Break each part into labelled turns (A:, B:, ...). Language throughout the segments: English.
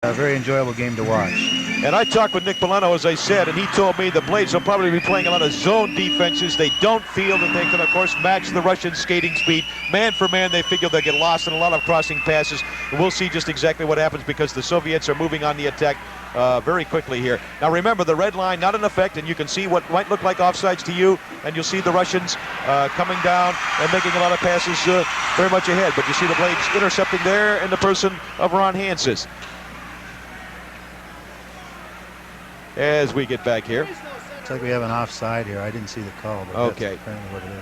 A: A very enjoyable game to watch.
B: And I talked with Nick Polano, as I said, and he told me the Blades will probably be playing a lot of zone defenses. They don't feel that they can, of course, match the Russian skating speed. Man for man, they figure they'll get lost in a lot of crossing passes. And we'll see just exactly what happens because the Soviets are moving on the attack very quickly here. Now remember, the red line not in effect, and you can see what might look like offsides to you, and you'll see the Russians coming down and making a lot of passes very much ahead. But you see the Blades intercepting there in the person of Ron Hanses. As we get back here.
A: Looks like we have an offside here. I didn't see the call, but
B: okay,
A: that's apparently what it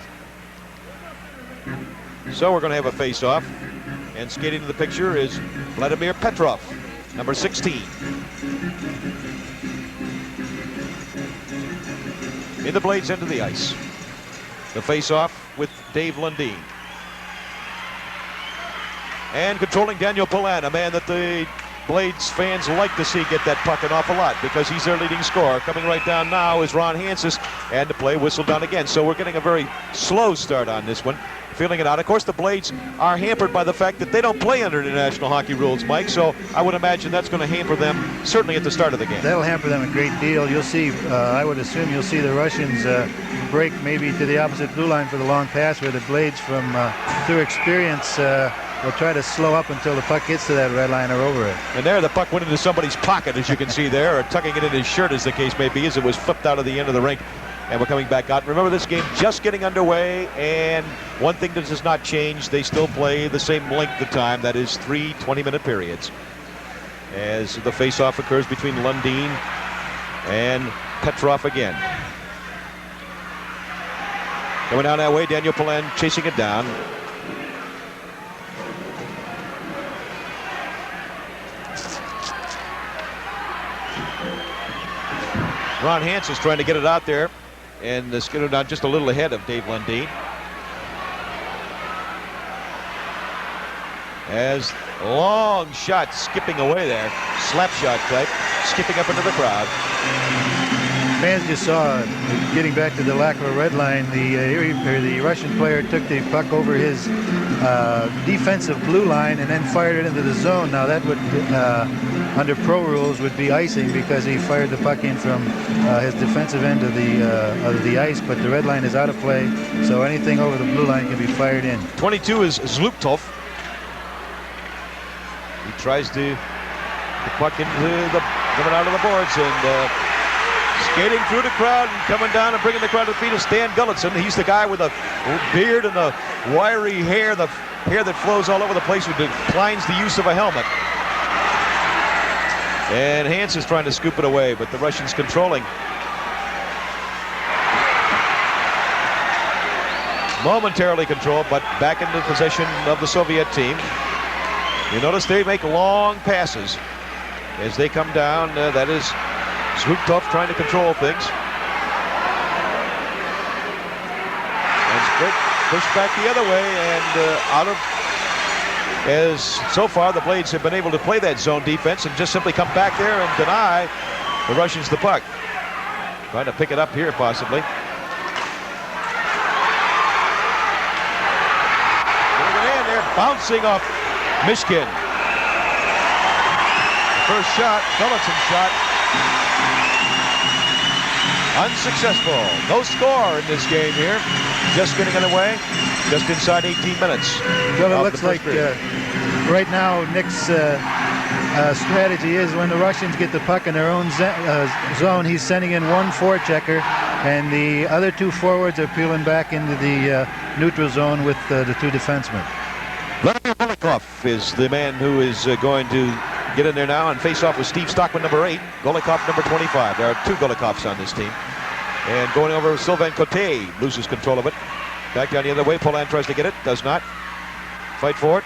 B: is. So we're going to have a face-off, and skating to the picture is Vladimir Petrov, number 16. In the Blades end of the ice. The face-off with Dave Lundin. And controlling Daniel Polan, a man that the Blades fans like to see get that puck an awful lot because he's their leading scorer. Coming right down now is Ron Hanses, and the play whistled down again. So we're getting a very slow start on this one, feeling it out. Of course, the Blades are hampered by the fact that they don't play under international hockey rules, Mike, so I would imagine that's going to hamper them certainly at the start of the game.
A: That'll hamper them a great deal. You'll see, I would assume you'll see the Russians break maybe to the opposite blue line for the long pass, where the Blades, from through experience, will try to slow up until the puck gets to that red line or over it.
B: And there the puck went into somebody's pocket, as you can see there, or tucking it in his shirt, as the case may be, as it was flipped out of the end of the rink. And we're coming back out. Remember, this game just getting underway, and one thing that does not change, they still play the same length of time. That is 3 20-minute periods. As the face-off occurs between Lundin and Petrov again. Coming down that way, Daniel Polan chasing it down. Ron Hanses trying to get it out there, and get it down just a little ahead of Dave Lundin. As long shot skipping away there, slap shot type, skipping up into the crowd.
A: Fans just saw, getting back to the lack of a red line, the Russian player took the puck over his defensive blue line and then fired it into the zone. Now that would, under pro rules, would be icing because he fired the puck in from his defensive end of the ice, but the red line is out of play, so anything over the blue line can be fired in.
B: 22 is Zluptov. He tries to the puck into coming out of the boards, and skating through the crowd and coming down and bringing the crowd to the feet is Stan Gulletson. He's the guy with the beard and the wiry hair, the hair that flows all over the place, who declines the use of a helmet. And Hans is trying to scoop it away, but the Russians controlling. Momentarily controlled, but back into possession of the Soviet team. You notice they make long passes as they come down. That is Zluptov trying to control things. And Split pushed back the other way, and out of, as so far the Blades have been able to play that zone defense and just simply come back there and deny the Russians the puck. Trying to pick it up here possibly. And they're bouncing off Mishkin. First shot, Gulletson's shot. Unsuccessful. No score in this game here. Just getting underway. Just inside 18 minutes.
A: Well, it looks like right now Nick's strategy is when the Russians get the puck in their own zone, he's sending in one forechecker, and the other two forwards are peeling back into the neutral zone with the two defensemen.
B: Vladimir Golikov is the man who is going to get in there now and face off with Steve Stockman, number 8, Golikov, number 25. There are 2 Golikovs on this team. And going over, Sylvain Cote loses control of it. Back down the other way, Polan tries to get it, does not. Fight for it.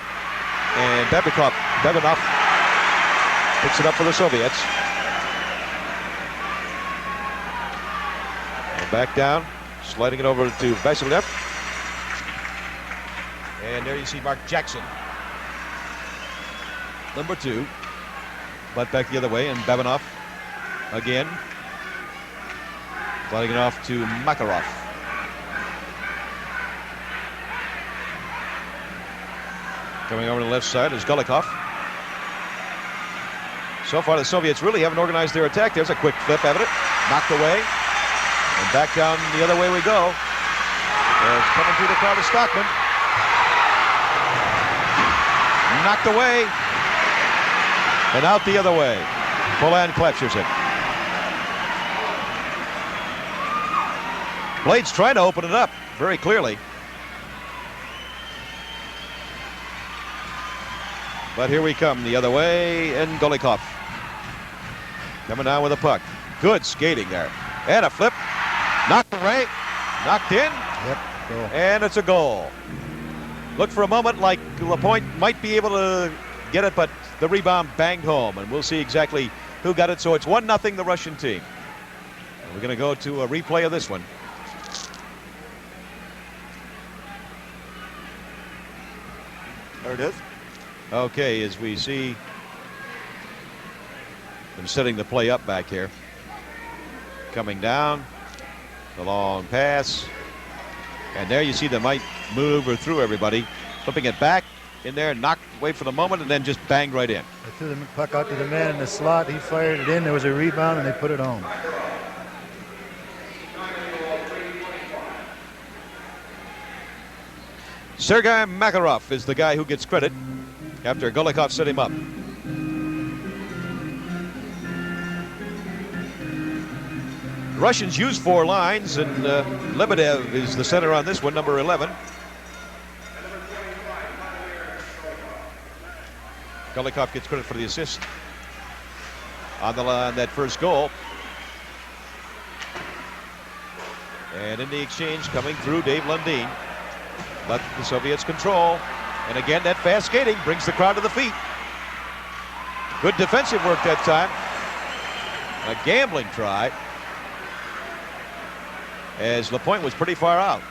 B: And Bebenov picks it up for the Soviets. And back down, sliding it over to Vasilyev. And there you see Mark Jackson, number 2. But back the other way, and Bebenov again. Sliding it off to Makarov. Coming over to the left side is Golikov. So far, the Soviets really haven't organized their attack. There's a quick flip, evident. Knocked away. And back down the other way we go. It's coming through the crowd of Stockman. Knocked away. And out the other way. Poland captures it. Blades trying to open it up very clearly. But here we come the other way, and Golikov coming down with a puck. Good skating there. And a flip. Knocked away. Knocked in.
A: Yep, goal.
B: And it's a goal. Looked for a moment like LaPointe might be able to get it, but the rebound banged home, and we'll see exactly who got it. So it's 1-0 the Russian team. And we're going to go to a replay of this one.
C: There it is.
B: Okay, as we see them setting the play up back here. Coming down, the long pass. And there you see they might move or through everybody. Flipping it back in there, knocked away for the moment, and then just banged right in.
A: They threw the puck out to the man in the slot. He fired it in. There was a rebound, and they put it home.
B: Sergei Makarov is the guy who gets credit after Golikov set him up. The Russians use 4 lines, and Lebedev is the center on this one, number 11. Golikov gets credit for the assist on the line, that first goal. And in the exchange coming through, Dave Lundin. Let the Soviets control. And again, that fast skating brings the crowd to the feet. Good defensive work that time. A gambling try, as LaPointe was pretty far out.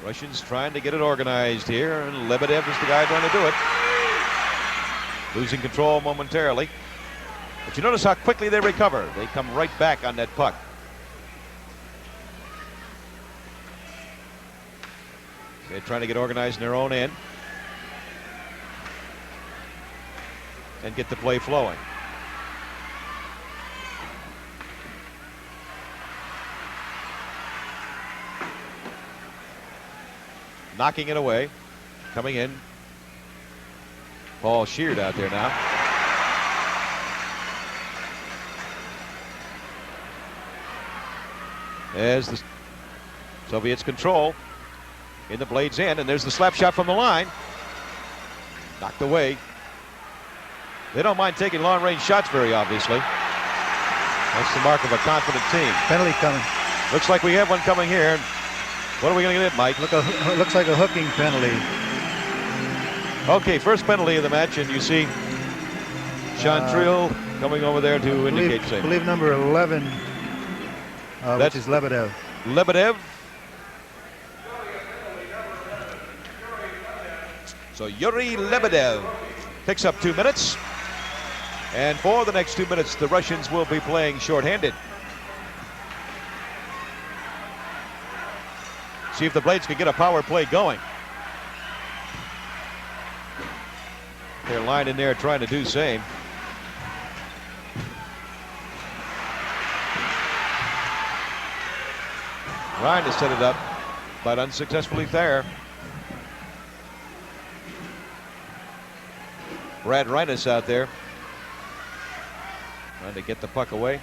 B: Russians trying to get it organized here, and Lebedev is the guy trying to do it. Losing control momentarily. But you notice how quickly they recover. They come right back on that puck. They're trying to get organized in their own end and get the play flowing. Knocking it away. Coming in. Paul Sheard out there now. As the Soviets control in the Blades' end, and there's the slap shot from the line. Knocked away. They don't mind taking long-range shots very obviously. That's the mark of a confident team.
A: Penalty coming.
B: Looks like we have one coming here. What are we going to get, Mike?
A: Looks like a hooking penalty.
B: Okay, first penalty of the match, and you see Sean Trill coming over there to indicate
A: I
B: same.
A: believe number 11, which is Lebedev.
B: Lebedev. So Yuri Lebedev picks up 2 minutes. And for the next 2 minutes, the Russians will be playing shorthanded. See if the Blades can get a power play going. They're lined in there trying to do same. Trying to set it up, but unsuccessfully there. Brad Reines out there trying to get the puck away.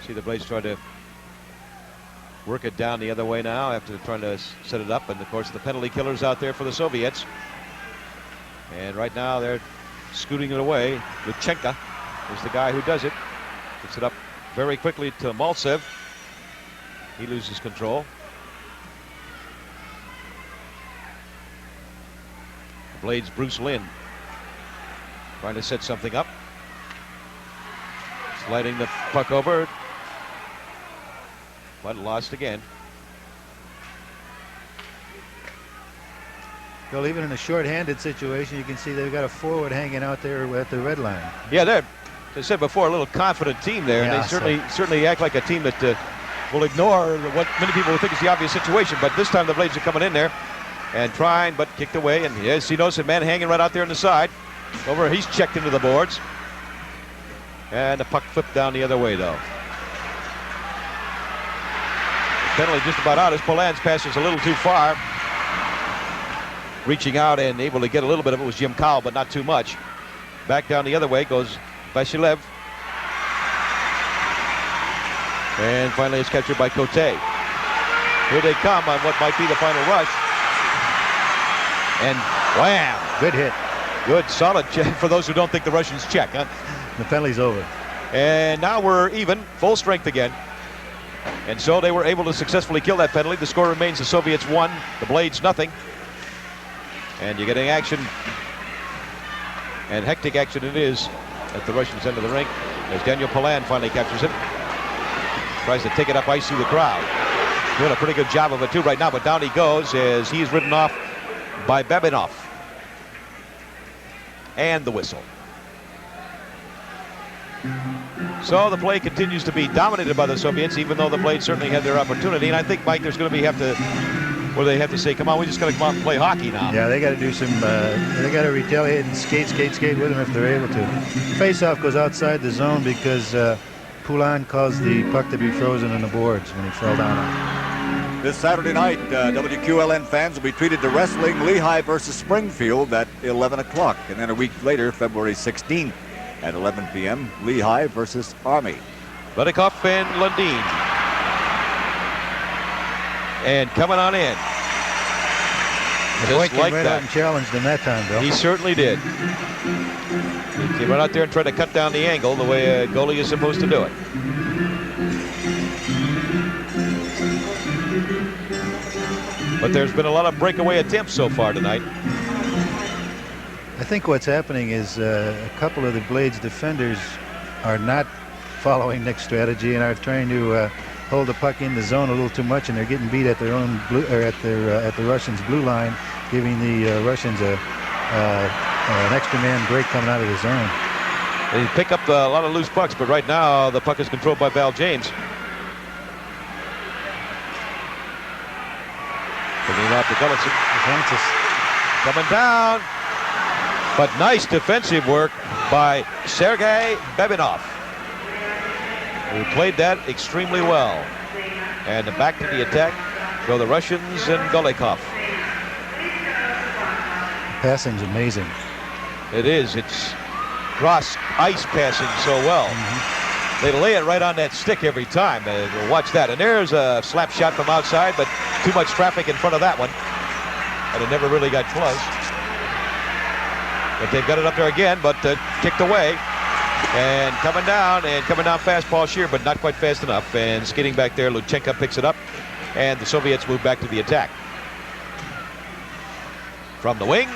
B: See the Blades try to work it down the other way now after trying to set it up. And of course the penalty killers out there for the Soviets. And right now they're scooting it away. Luchenka is the guy who does it. Gets it up very quickly to Maltsev. He loses control. The Blades' Bruce Lynn trying to set something up. Sliding the puck over. But lost again.
A: Well, even in a short-handed situation, you can see they've got a forward hanging out there at the red line.
B: Yeah, they're, as I said before, a little confident team there, and
A: Yeah,
B: they certainly act like a team that will ignore what many people will think is the obvious situation. But this time the Blades are coming in there, and trying, but kicked away. And yes, he knows a man hanging right out there on the side. Over, he's checked into the boards. And the puck flipped down the other way, though. The penalty just about out as Polan's pass is a little too far. Reaching out and able to get a little bit of it was Jim Cowell, but not too much. Back down the other way goes Vassilev. And finally it's captured by Cote. Here they come on what might be the final rush. And wham!
A: Good hit.
B: Good, solid check for those who don't think the Russians check, huh?
A: The penalty's over.
B: And now we're even, full strength again. And so they were able to successfully kill that penalty. The score remains the Soviets 1, the Blades nothing. And you're getting action, and hectic action it is at the Russians' end of the rink as Daniel Polan finally captures it. Tries to take it up ice through the crowd. Doing a pretty good job of it too right now, but down he goes as he's ridden off by Babinov. And the whistle. So the play continues to be dominated by the Soviets, even though the Blades certainly had their opportunity. And I think, Mike, there's going to be where they have to say, come on, we just got to come out and play hockey now.
A: Yeah, they got to do some, they got to retaliate and skate with them if they're able to. Face-off goes outside the zone because Poulin caused the puck to be frozen in the boards when he fell down on it.
C: This Saturday night, WQLN fans will be treated to wrestling Lehigh versus Springfield at 11 o'clock. And then a week later, February 16th at 11 p.m., Lehigh versus Army.
B: Vedikov and Lundin. And coming on in.
A: The boy
B: Just
A: came
B: like
A: right
B: that.
A: out and challenged him that time, Bill.
B: He certainly did. He came right out there and tried to cut down the angle the way a goalie is supposed to do it. But there's been a lot of breakaway attempts so far tonight.
A: I think what's happening is a couple of the Blades defenders are not following Nick's strategy and are trying to hold the puck in the zone a little too much, and they're getting beat at their own blue, or at the Russians' blue line, giving the Russians an extra man break coming out of the zone.
B: They pick up a lot of loose pucks, but right now the puck is controlled by Val James. Picking it off to Gullicin.
A: Francis
B: Coming down. But nice defensive work by Sergei Babinov, who played that extremely well. And back to the attack go the Russians and Golikov.
A: passing's amazing.
B: It is. It's cross ice passing so well. They lay it right on that stick every time. Watch that. And there's a slap shot from outside, but too much traffic in front of that one. And it never really got close. But they've got it up there again, but kicked away. And coming down fast, Paul Scheer, but not quite fast enough. And skating back there, Luchenko picks it up. And the Soviets move back to the attack. From the wing.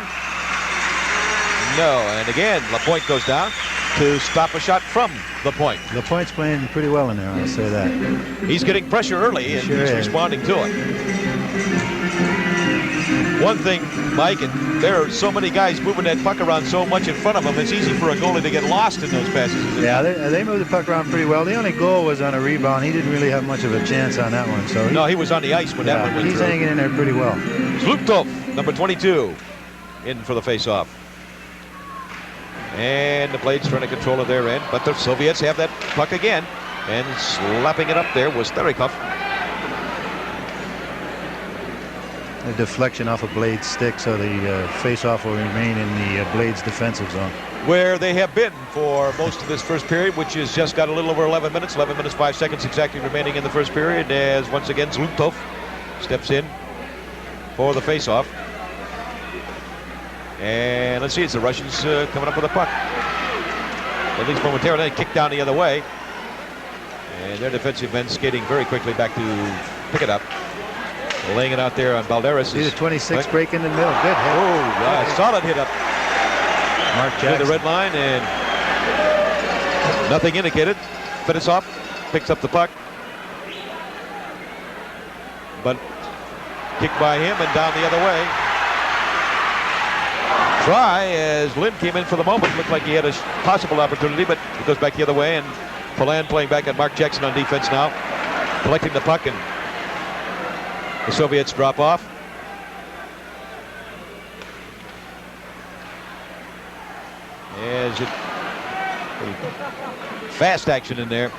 B: No, and again, Lapointe goes down to stop a shot from the point.
A: Lapointe's playing pretty well in there, I'll say that.
B: He's getting pressure early, and
A: Sure
B: he's
A: is.
B: responding to it. One thing, Mike, and there are so many guys moving that puck around so much in front of him, it's easy for a goalie to get lost in those passes. Isn't it?
A: Yeah, they moved the puck around pretty well. The only goal was on a rebound. He didn't really have much of a chance on that one. So
B: No, he was on the ice when that one went
A: he's
B: through.
A: hanging in there pretty well.
B: Zlutov, number 22, in for the face-off. And the Blades trying to control it their end, but the Soviets have that puck again, and slapping it up there was Starikov.
A: A deflection off a Blades stick, so the face-off will remain in the Blades defensive zone.
B: Where they have been for most of this first period, which has just got a little over 11 minutes, 11 minutes, 5 seconds exactly remaining in the first period, as once again Zlutov steps in for the face-off. And let's see, it's the Russians coming up with a puck. At least momentarily, they kick down the other way. And their defensive men skating very quickly back to pick it up. Laying it out there on Balderas.
A: See the 26 break in the middle. Good hit.
B: Oh, solid hit up
A: Mark
B: to
A: Jackson.
B: the red line, and nothing indicated. Fetisov picks up the puck. But kicked by him and down the other way. Try as Lynn came in for the moment. Looked like he had a possible opportunity, but it goes back the other way, and Polan playing back at Mark Jackson on defense now. Collecting the puck, and the Soviets drop off. As it fast action in there,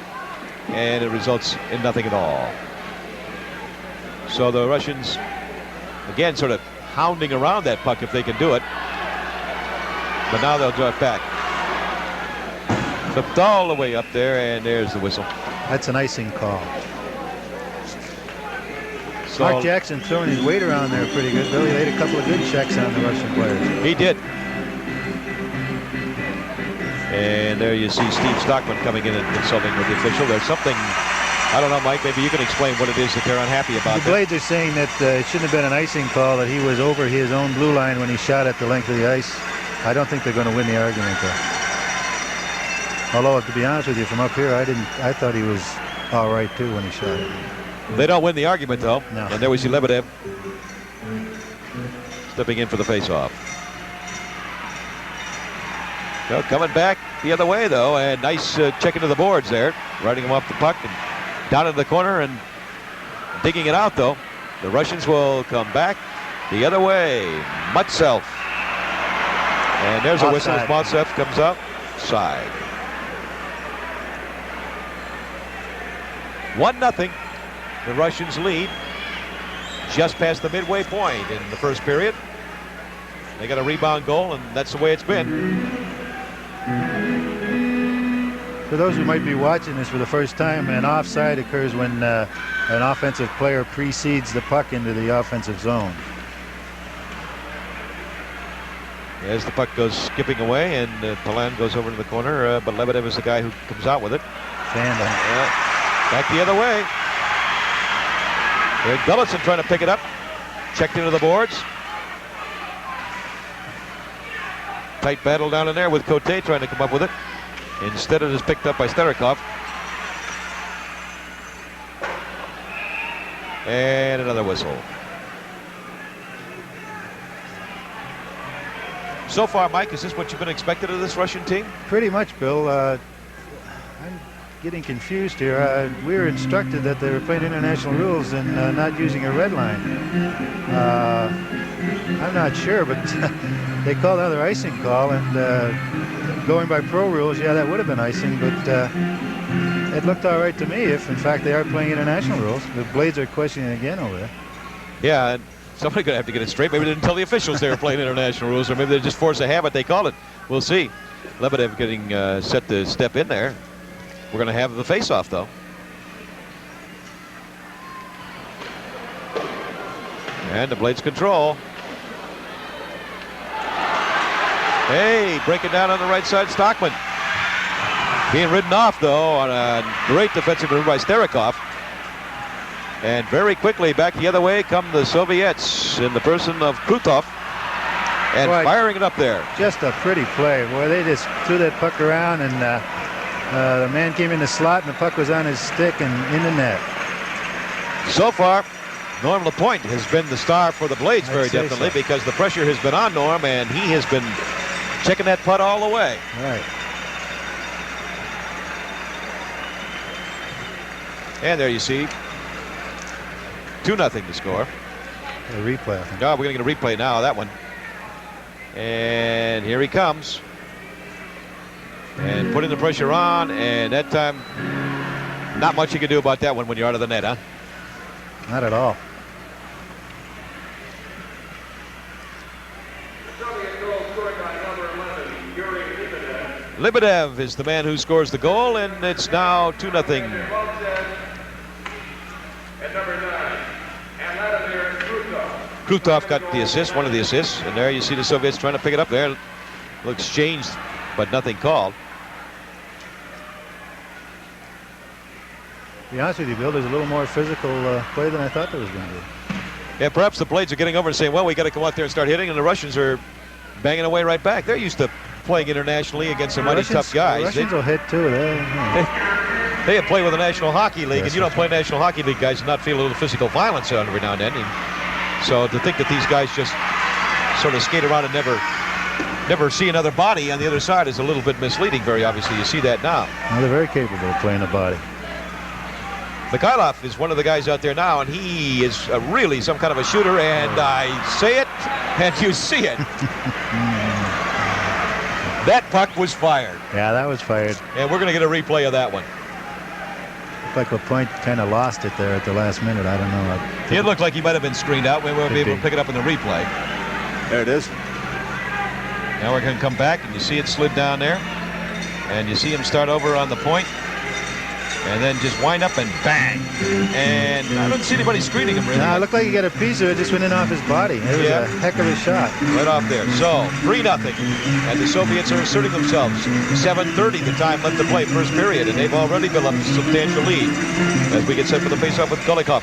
B: and it results in nothing at all. So the Russians, again, sort of hounding around that puck if they can do it. But now they'll draw it back. Flipped all the way up there, and there's the whistle.
A: That's an icing call.
B: So
A: Mark Jackson throwing his weight around there pretty good. Billy laid a couple of good checks on the Russian players.
B: he did. And there you see Steve Stockman coming in and consulting with the official. There's something, I don't know, Mike, maybe you can explain what it is that they're unhappy about.
A: The Blades are saying that it shouldn't have been an icing call, that he was over his own blue line when he shot at the length of the ice. I don't think they're going to win the argument, though. Although, to be honest with you, from up here, I thought he was all right, too, when he shot it.
B: They don't win the argument, though.
A: No.
B: And there we see Lebedev stepping in for the faceoff. So coming back the other way, though, and nice check into the boards there, riding him off the puck and down into the corner and digging it out, though. The Russians will come back the other way. Mutself. And there's a whistle as Mutself comes up. Side. 1-0. The Russians lead just past the midway point in the first period. They got a rebound goal, and that's the way it's been.
A: For those who might be watching this for the first time, an offside occurs when an offensive player precedes the puck into the offensive zone.
B: As the puck goes skipping away, and Palan goes over to the corner, but Lebedev is the guy who comes out with it.
A: Fandom.
B: Back the other way. There's Gulletson trying to pick it up. Checked into the boards. Tight battle down in there with Cote trying to come up with it. Instead, it is picked up by Starikov. And another whistle. So far, Mike, is this what you've been expected of this Russian team?
A: Pretty much, Bill. I'm getting confused here. We were instructed that they were playing international rules and not using a red line. I'm not sure, but they called another icing call, and going by pro rules, yeah, that would have been icing, but it looked all right to me if, in fact, they are playing international rules. The Blades are questioning again over there.
B: Yeah, and somebody's going to have to get it straight. Maybe they didn't tell the officials they were playing international rules, or maybe they just forced a habit. They called it. We'll see. Lebedev getting set to step in there. We're going to have the face-off, though. And the Blades control. Hey, breaking down on the right side, Stockman. Being ridden off, though, on a great defensive move by Starikov. And very quickly, back the other way come the Soviets in the person of Krutov. And firing it up there.
A: Just a pretty play. Boy, they just threw that puck around, and the man came in the slot, and the puck was on his stick and in the net.
B: So far, Norm LaPointe has been the star for the Blades, very definitely, because the pressure has been on Norm, and he has been checking that putt all the way.
A: Right.
B: And there you see 2-0 to score.
A: A replay, I think.
B: No, we're going to get a replay now, that one. And here he comes. And putting the pressure on, and that time, not much you can do about that one when you're out of the net, huh?
A: Not at all.
B: Lebedev is the man who scores the goal, and it's now 2-0. Krutov got the assist, one of the assists, and there you see the Soviets trying to pick it up there. Looks changed, but nothing called.
A: To be honest with you, Bill, there's a little more physical play than I thought there was going to be.
B: Yeah, perhaps the Blades are getting over and saying, well, we got to go out there and start hitting, and the Russians are banging away right back. They're used to playing internationally against some mighty tough guys.
A: The Russians will hit, too.
B: They have played with the National Hockey League, and you don't play National Hockey League guys and not feel a little physical violence every now and then. So to think that these guys just sort of skate around and never see another body on the other side is a little bit misleading, very obviously. You see that now.
A: Well, they're very capable of playing a body.
B: Mikhailov is one of the guys out there now, and he is really some kind of a shooter, and I say it, and you see it. That puck was fired.
A: Yeah, that was fired.
B: And we're going to get a replay of that one.
A: Looked like LaPointe kind of lost it there at the last minute. I don't know.
B: It looked like he might have been screened out. We won't be able to pick it up in the replay.
C: There it is.
B: Now we're going to come back, and you see it slid down there. And you see him start over on the point. And then just wind up and bang. And I don't see anybody screening him, really.
A: No, it looked like he got a piece of it. Just went in off his body. It was a heck of a shot.
B: Right off there. So, 3-0. And the Soviets are asserting themselves. 7:30 the time left to play, first period. And they've already built up a substantial lead as we get set for the face-off with Kulikov.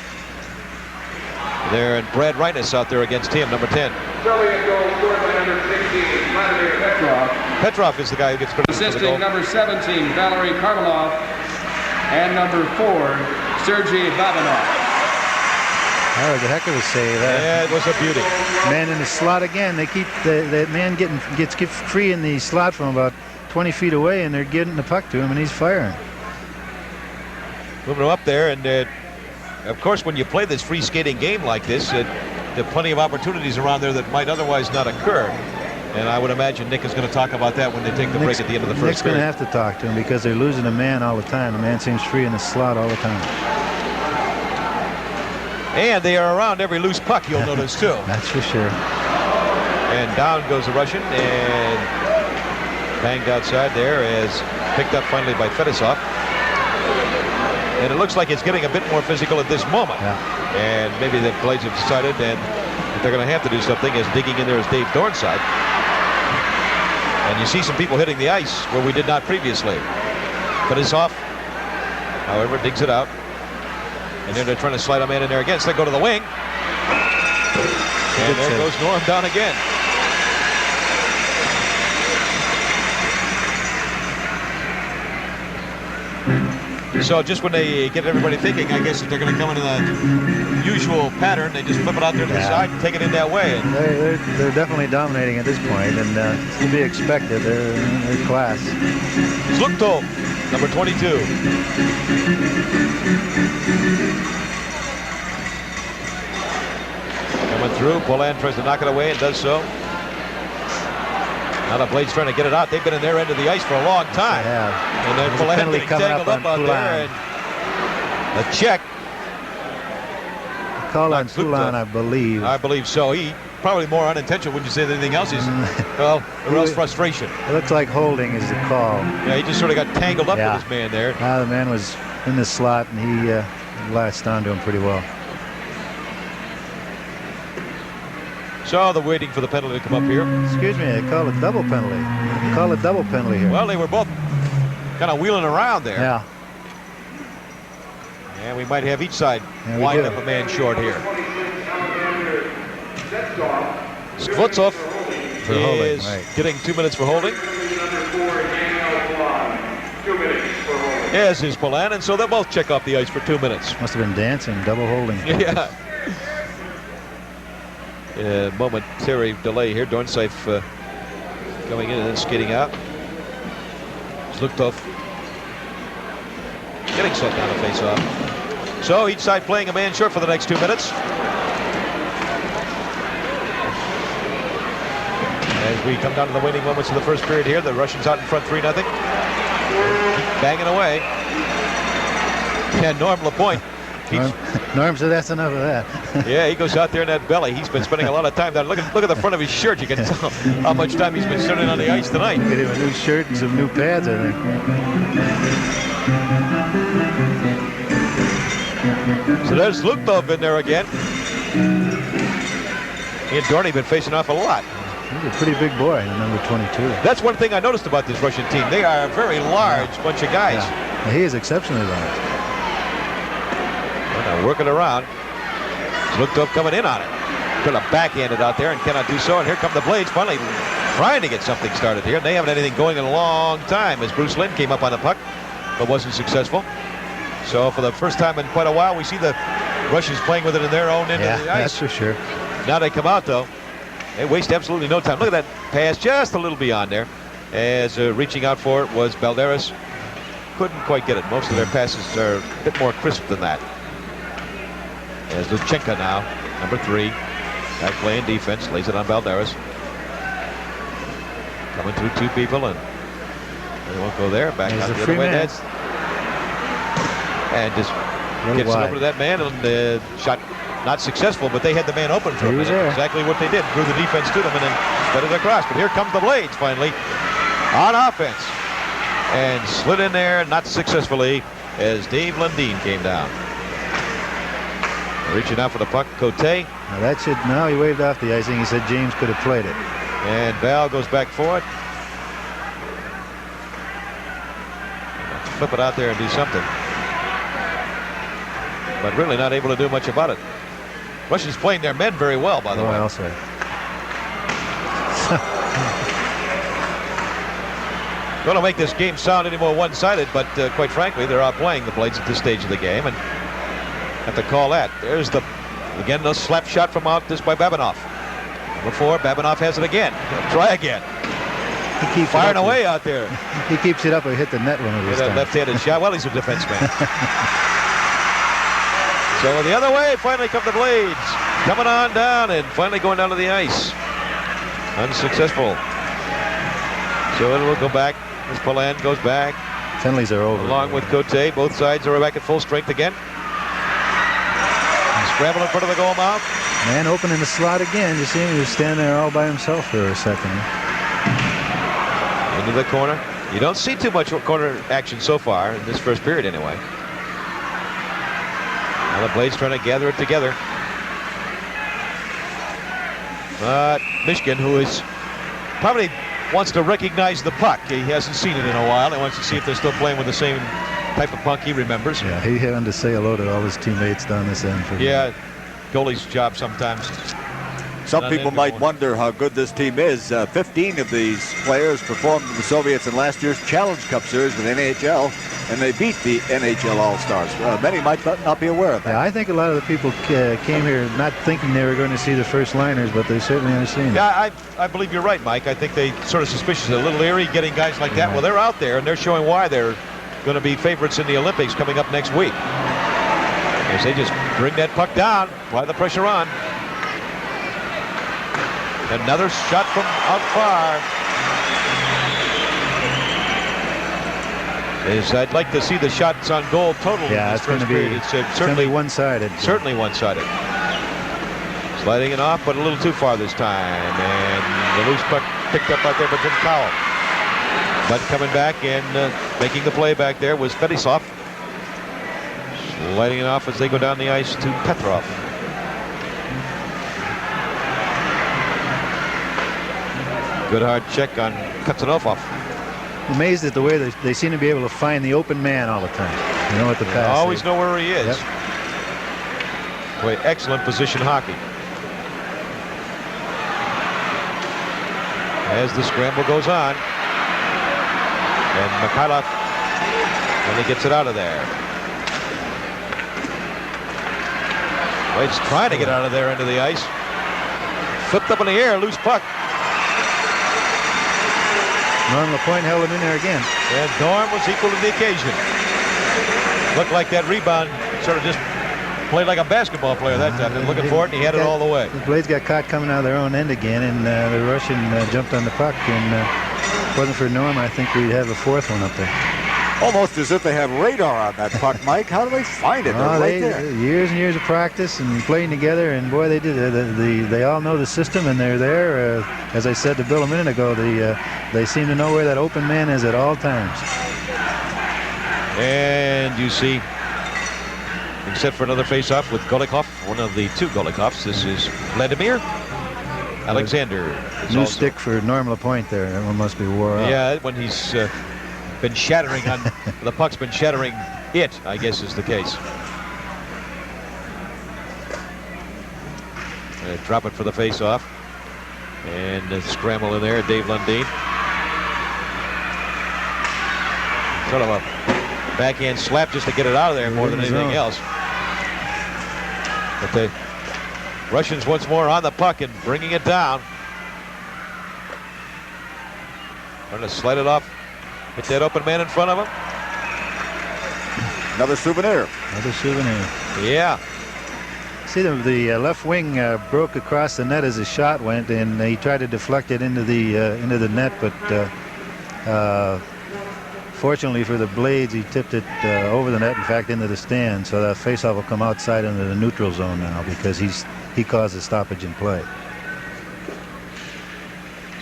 B: There, and Brad Reines out there against him, number 10.
D: Soviet goal scored by number 16, Vladimir Petrov.
B: Petrov is the guy who gets credited for the goal.
D: Assisting number 17, Valery Karmelov. And number 4, Sergei Babanov.
A: That was a heck of a save.
B: Yeah, it was a beauty.
A: Man in the slot again. They keep the man gets free in the slot from about 20 feet away, and they're getting the puck to him, and he's firing.
B: Moving him up there, and of course, when you play this free skating game like this, there are plenty of opportunities around there that might otherwise not occur. And I would imagine Nick is going to talk about that when they take the break at the end of the first
A: Nick's going to
B: period.
A: have to talk to him because they're losing a man all the time. The man seems free in the slot all the time.
B: And they are around every loose puck, you'll notice, too.
A: That's for sure.
B: And down goes the Russian, and banged outside there as picked up finally by Fedosov. And it looks like it's getting a bit more physical at this moment.
A: Yeah.
B: And maybe the Blades have decided that they're going to have to do something, as digging in there is Dave Dornside. And you see some people hitting the ice where we did not previously. Fedosov, however, digs it out. And then they're trying to slide a man in there again, so they go to the wing. And there goes Norm down again. So just when they get everybody thinking, I guess if they're going to come into the usual pattern, they just flip it out there to the side and take it in that way. And
A: They're definitely dominating at this point, and it's to be expected. They're class.
B: Zluktov, number 22. Coming through, Poland tries to knock it away and does so. Now the Blades trying to get it out. They've been in their end of the ice for a long time.
A: Yeah.
B: And then Poland getting tangled up out there. And a check.
A: Call on Poulin, I believe.
B: I believe so. He probably more unintentional, wouldn't you say, than anything else? He's, well, or else frustration.
A: It looks like holding is the call.
B: Yeah, he just sort of got tangled up with his man there.
A: Now the man was in the slot, and he latched onto him pretty well.
B: So they're waiting for the penalty to come up here.
A: Excuse me, they call it double penalty. They call it double penalty here.
B: Well, they were both kind of wheeling around there.
A: Yeah.
B: And we might have each side wind up a man short here. Skvotsov is getting 2 minutes for holding. As is Polan, and so they'll both check off the ice for 2 minutes.
A: Must have been dancing, double holding.
B: Yeah. Momentary delay here. Dornseif going in and then skating out. Zluktov getting set down to face off. So each side playing a man short for the next 2 minutes. As we come down to the waning moments of the first period here, the Russians out in front 3-0. Keep banging away. And Norm LaPointe.
A: Norm said that's enough of that.
B: Yeah, he goes out there in that belly. He's been spending a lot of time down. Look at the front of his shirt. You can tell how much time he's been standing on the ice tonight.
A: Get him a new shirt and some new pads, I think.
B: So there's Zluktov in there again. He and Dorney been facing off a lot.
A: He's a pretty big boy, number 22.
B: That's one thing I noticed about this Russian team. They are a very large bunch of guys.
A: Yeah. He is exceptionally large.
B: Well, now working around. Zluktov coming in on it. Trying to backhand it out there and cannot do so. And here come the Blades finally trying to get something started here. They haven't had anything going in a long time as Bruce Lynn came up on the puck, but wasn't successful. So for the first time in quite a while, we see the Russians playing with it in their own end of the ice.
A: That's for sure.
B: Now they come out, though. They waste absolutely no time. Look at that pass just a little beyond there. As reaching out for it was Balderas. Couldn't quite get it. Most of their passes are a bit more crisp than that. As Luchenko now, number 3, back playing defense, lays it on Balderas. Coming through two people, and they won't go there. Back
A: There's
B: out
A: a
B: the
A: free
B: other way.
A: man.
B: And just
A: Little
B: gets it
A: wide.
B: over to that man, and shot not successful, but they had the man open for a
A: He was
B: minute.
A: there.
B: Exactly what they did. Drew the defense to them and then spread it across. But here comes the Blades finally on offense. And slid in there, not successfully, as Dave Lundeen came down. Reaching out for the puck, Cote.
A: Now he waved off the icing. He said James could have played it.
B: And Val goes back for it. Flip it out there and do something. But really not able to do much about it. Russians playing their men very well, by the way.
A: I'll say.
B: Going to make this game sound any more one-sided, but quite frankly, they're outplaying the Blades at this stage of the game, and have to call that. There's again, the slap shot from out this by Babinoff. Number 4, Babinoff has it again. Try again.
A: He keeps
B: Firing away out there.
A: He keeps it up and hit the net one of his
B: With a
A: times.
B: left-handed shot. Well, he's a defenseman. So the other way, finally come the Blades. Coming on down and finally going down to the ice. Unsuccessful. So it will go back as Poland goes back.
A: Penalties are over.
B: Along with Cote. Both sides are back at full strength again. Scramble in front of the goal mouth.
A: Man open in the slot again. You see him, he was standing there all by himself for a second.
B: Into the corner. You don't see too much corner action so far in this first period anyway. Now the Blades trying to gather it together. But Michigan, who is probably wants to recognize the puck. He hasn't seen it in a while. He wants to see if they're still playing with the same type of puck he remembers.
A: Yeah, he had to say hello to all his teammates down this end. For
B: Yeah, goalie's job sometimes.
C: Some people might wonder how good this team is. 15 of these players performed with the Soviets in last year's Challenge Cup Series with NHL, and they beat the NHL All-Stars. Many might not be aware of that.
A: Yeah, I think a lot of the people came here not thinking they were going to see the first liners, but they certainly are seeing it.
B: Yeah, I believe you're right, Mike. I think they sort of suspicious, a little eerie getting guys like that. Well, they're out there, and they're showing why they're going to be favorites in the Olympics coming up next week. As they just bring that puck down, apply the pressure on. Another shot from out far. I'd like to see the shots on goal total in
A: Yeah,
B: this
A: it's going to
B: first
A: be
B: period. It's
A: certainly one-sided.
B: Certainly one-sided. Sliding it off, but a little too far this time. And the loose puck picked up out there by Jim Cowell. But coming back and making the play back there was Fetisov. Sliding it off as they go down the ice to Petrov. Good hard check on Katsanofov.
A: Amazed at the way they seem to be able to find the open man all the time. You know what the pass
B: Always
A: is.
B: know where he is.
A: Yep.
B: Play excellent position hockey. As the scramble goes on. And Mikhailov finally gets it out of there. Well, he's trying to get out of there into the ice. Flipped up in the air, loose puck.
A: Norm LaPointe held him in there again.
B: And Dorm was equal to the occasion. Looked like that rebound sort of just played like a basketball player that time. They're looking for it, and he had it all the way.
A: The Blades got caught coming out of their own end again, and the Russian jumped on the puck. And if it wasn't for Norm, I think we'd have a fourth one up there.
C: Almost as if they have radar on that puck, Mike. How do they find it? They're right there.
A: Years and years of practice and playing together, and boy, they did. They all know the system, and they're there. As I said to Bill a minute ago, they seem to know where that open man is at all times.
B: And you see, except for another face-off with Golikov, one of the two Golikovs. This is Vladimir Alexander.
A: New stick for Norm LaPointe there. That one must be wore out.
B: Yeah, when he's been shattering on the puck's been shattering it, I guess is the case. Drop it for the face-off. And scramble in there, Dave Lundeen. Sort of a backhand slap just to get it out of there more than anything else. But the Russians once more on the puck and bringing it down. Trying to slide it off. Hit that open man in front of him.
C: Another souvenir.
A: Another souvenir.
B: Yeah.
A: See, the left wing broke across the net as the shot went, and he tried to deflect it into the net, but fortunately for the Blades, he tipped it over the net, in fact, into the stand. So that faceoff will come outside into the neutral zone now because he caused a stoppage in play.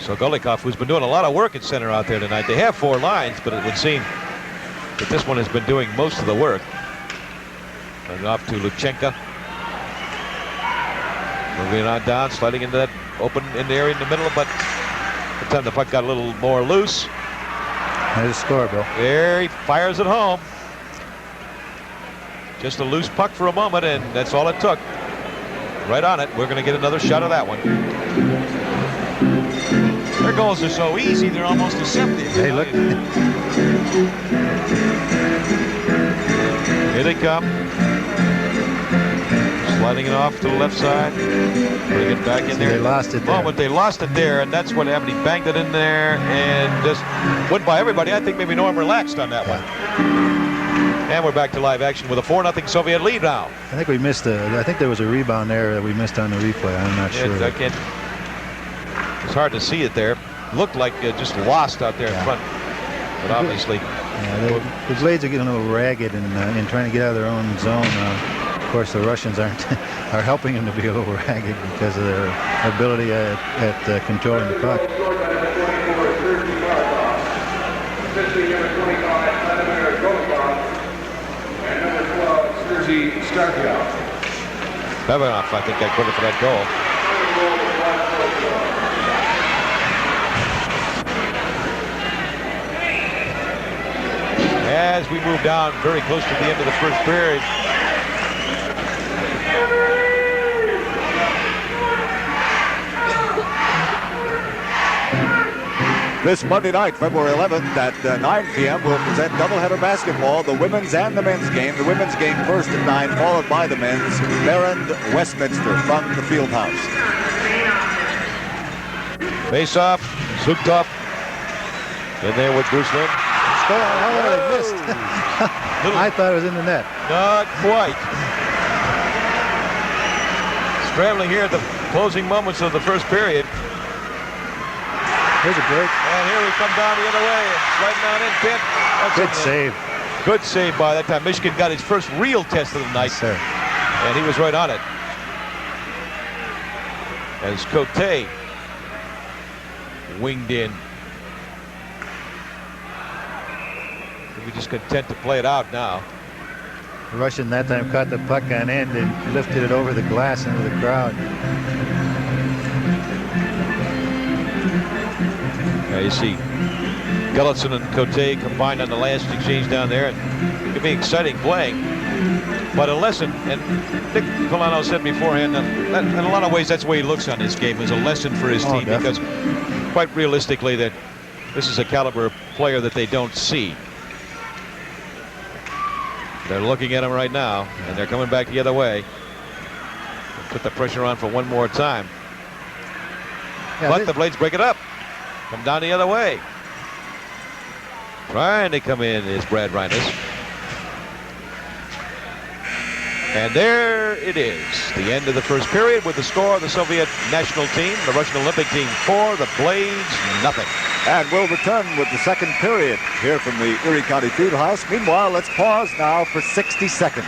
B: So Golikov, who's been doing a lot of work at center out there tonight. They have 4 lines, but it would seem that this one has been doing most of the work. And off to Luchenko. Moving on down, sliding into that open in the area in the middle, but the time the puck got a little more loose.
A: There's a score, Bill.
B: There he fires it home. Just a loose puck for a moment, and that's all it took. Right on it. We're going to get another shot of that one. Their goals are so easy, they're almost deceptive.
A: Hey, look.
B: Here they come. Sliding it off to the left side. Putting it back in there.
A: They lost it there.
B: Moment they lost it there, and that's what happened. He banged it in there and just went by everybody. I think maybe Norm relaxed on that one. And we're back to live action with a 4-0 Soviet lead now.
A: I think we missed I think there was a rebound there that we missed on the replay. I'm not sure.
B: It's hard to see it there. Looked like just lost out there in front. But obviously.
A: Yeah, the Blades are getting a little ragged in trying to get out of their own zone. Of course, the Russians are helping them to be a little ragged because of their ability at controlling the puck.
D: And number 12, Sergei Starkov.
B: Bevanov, I think, got credit for that goal. As we move down very close to the end of the first period.
C: This Monday night, February 11th at 9 p.m. we'll present doubleheader basketball, the women's and the men's game. The women's game first at 9, followed by the men's. Maryland, Westminster from the field house.
B: Face off, Zukov. In there with Bruce Lynn.
A: I missed. I thought it was in the net.
B: Not quite. Scrambling here at the closing moments of the first period.
A: Here's a break.
B: And here we come down the other way. Sliding down in pit.
A: Good save.
B: Good save by that time. Michigan got his first real test of the night.
A: Yes, sir.
B: And he was right on it. As Cote winged in. We're just content to play it out now.
A: The Russian that time caught the puck on end and lifted it over the glass into the crowd.
B: You see Gulletson and Cote combined on the last exchange down there. And it could be exciting playing. But a lesson, and Nick Polano said beforehand, that in a lot of ways that's the way he looks on this game, as a lesson for his team.
A: Definitely.
B: Because quite realistically, that this is a caliber of player that they don't see. They're looking at him right now, and they're coming back the other way. Put the pressure on for one more time.
A: Yeah,
B: But the Blades break it up. Come down the other way. Trying to come in is Brad Reines. And there it is. The end of the first period with the score of the Soviet national team, the Russian Olympic team 4, the Blades nothing.
C: And we'll return with the second period here from the Erie County Fieldhouse. Meanwhile, let's pause now for 60 seconds.